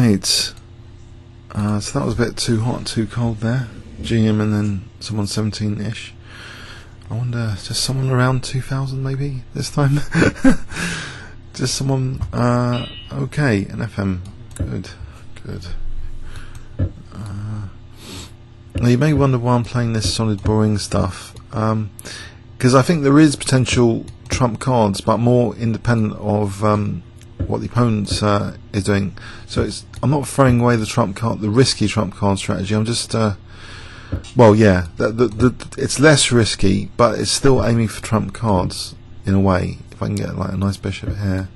Right, so that was a bit too hot and too cold there. GM and then someone 17-ish. I wonder, just someone around 2000 maybe this time? Just someone, okay, an FM, good. Now you may wonder why I'm playing this solid boring stuff, because I think there is potential trump cards, but more independent of what the opponent is doing. So I'm not throwing away the trump card, the risky trump card strategy. I'm just, well, yeah, it's less risky, but it's still aiming for trump cards in a way. If I can get like a nice bishop here,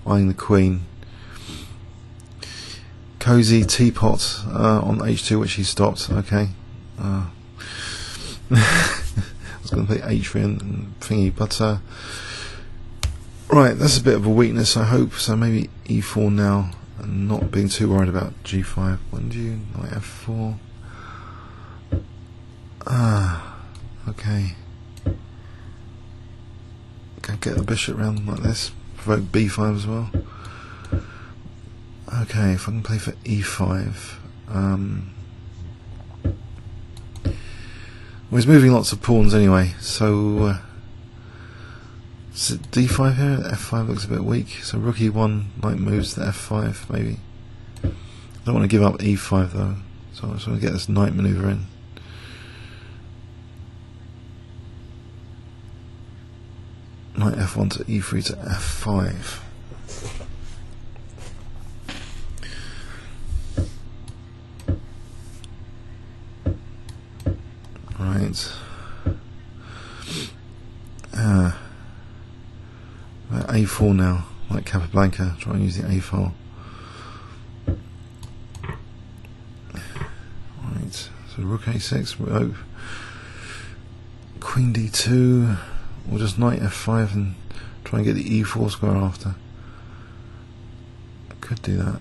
eyeing the queen. Cozy teapot on h2, which he stopped. Okay. I was going to play h3 and thingy, but right, that's a bit of a weakness, I hope. So maybe e4 now, and not being too worried about g5. When do you knight f4? Okay. Get the bishop round like this. Provoke b5 as well. Okay, if I can play for e5. Well, he's moving lots of pawns anyway, so is it d5 here? f5 looks a bit weak, so rook e1, knight moves to f5 maybe. I don't want to give up e5 though, so I just want to get this knight maneuver in. Knight f1 to e3 to f5. Right. a4 now, like Capablanca, try and use the a file. Right, so rook a6, oh. Queen d2, or just knight f5 and try and get the e4 square after. I could do that.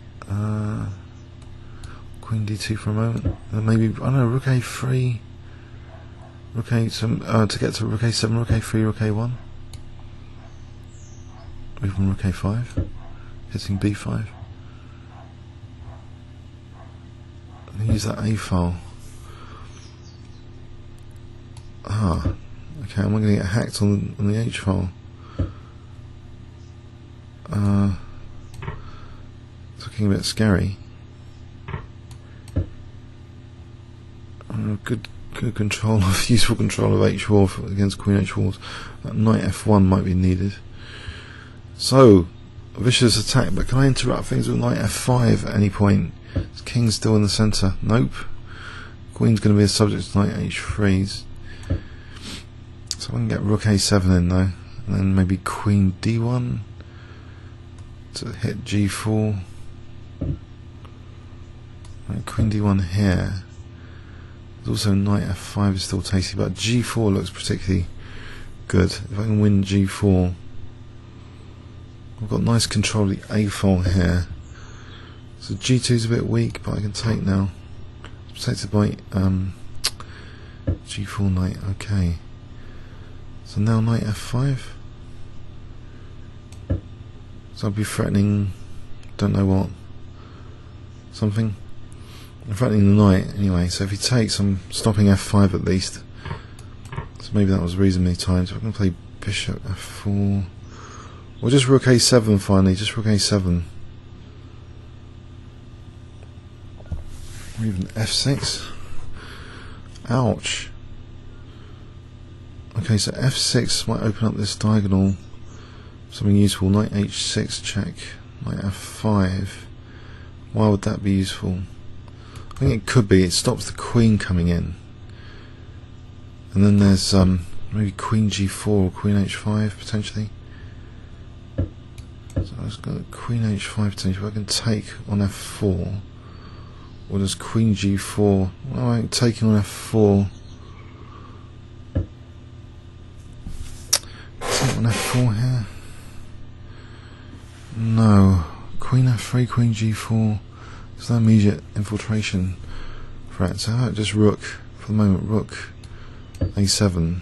Queen d2 for a moment, and maybe, I don't know, rook a3. Rook a7, to get to rook a7, rook a3, rook a1. Or even rook a5, hitting b5. And use that a file. Okay, am I going to get hacked on the h file? It's looking a bit scary. Good control of, useful control of h4 against queen h4. Knight f1 might be needed. So, a vicious attack, but can I interrupt things with knight f5 at any point? Is king still in the centre? Nope. Queen's going to be a subject to knight h3s. So I can get rook a7 in though, and then maybe queen d1 to hit g4. Right, queen d1 here. There's also knight f5 is still tasty, but g4 looks particularly good. If I can win g4, I've got nice control of the a file here. So g2 is a bit weak, but I can take now. It's protected by g4 knight. Okay. So now knight f5. So I'll be threatening, don't know what, something. I'm threatening the knight anyway, so if he takes, I'm stopping f5 at least. So maybe that was reasonably timed. So I can play bishop f4. Or just rook a7 finally, just rook a7. Or even f6. Ouch. Okay, so f6 might open up this diagonal. Something useful. Knight h6 check. Knight f5. Why would that be useful? I think it could be. It stops the queen coming in. And then there's maybe queen g4 or queen h5 potentially. So I've got queen h5 potentially. I can take on f4. Or does queen g4? Well, I'm taking on f4. Take on f4 here. No. Queen f3, queen g4. There's no immediate infiltration threat. So how about just rook for the moment? Rook a7.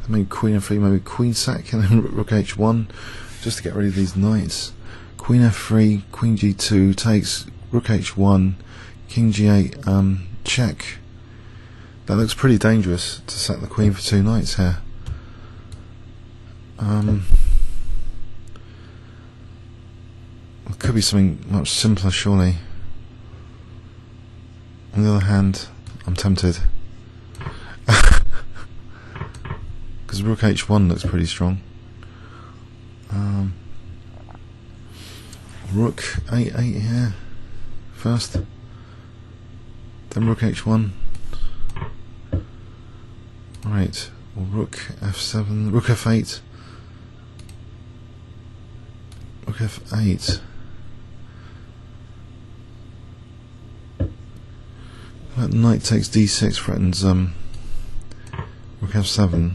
Maybe queen f3, maybe queen sack, and then rook h1. just to get rid of these knights. Queen f3, queen g2 takes rook h1, king g8, check. That looks pretty dangerous to sack the queen for 2 knights here. It could be something much simpler, surely. On the other hand, I'm tempted. Because rook h1 looks pretty strong. Rook a8 here first, then rook h1. Right, rook f7, rook f8, rook f8. That knight takes d6 threatens rook f7.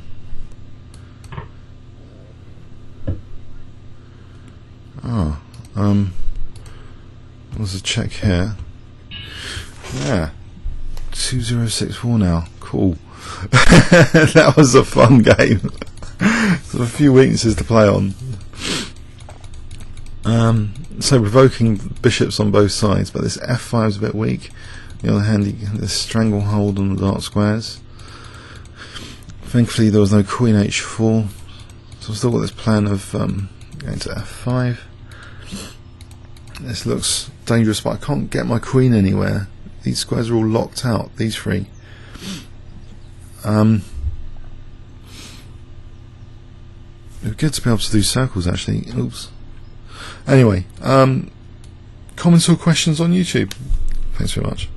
There's a check here. Yeah, 2064 now. Cool. That was a fun game. There's a few weaknesses to play on. So provoking bishops on both sides, but this f5 is a bit weak. On the other hand, you get this stranglehold on the dark squares. Thankfully, there was no queen h4, so I've still got this plan of going to f5. This looks dangerous, but I can't get my queen anywhere. These squares are all locked out, these 3. It would be good to be able to do circles, actually. Oops. Anyway, comments or questions on YouTube? Thanks very much.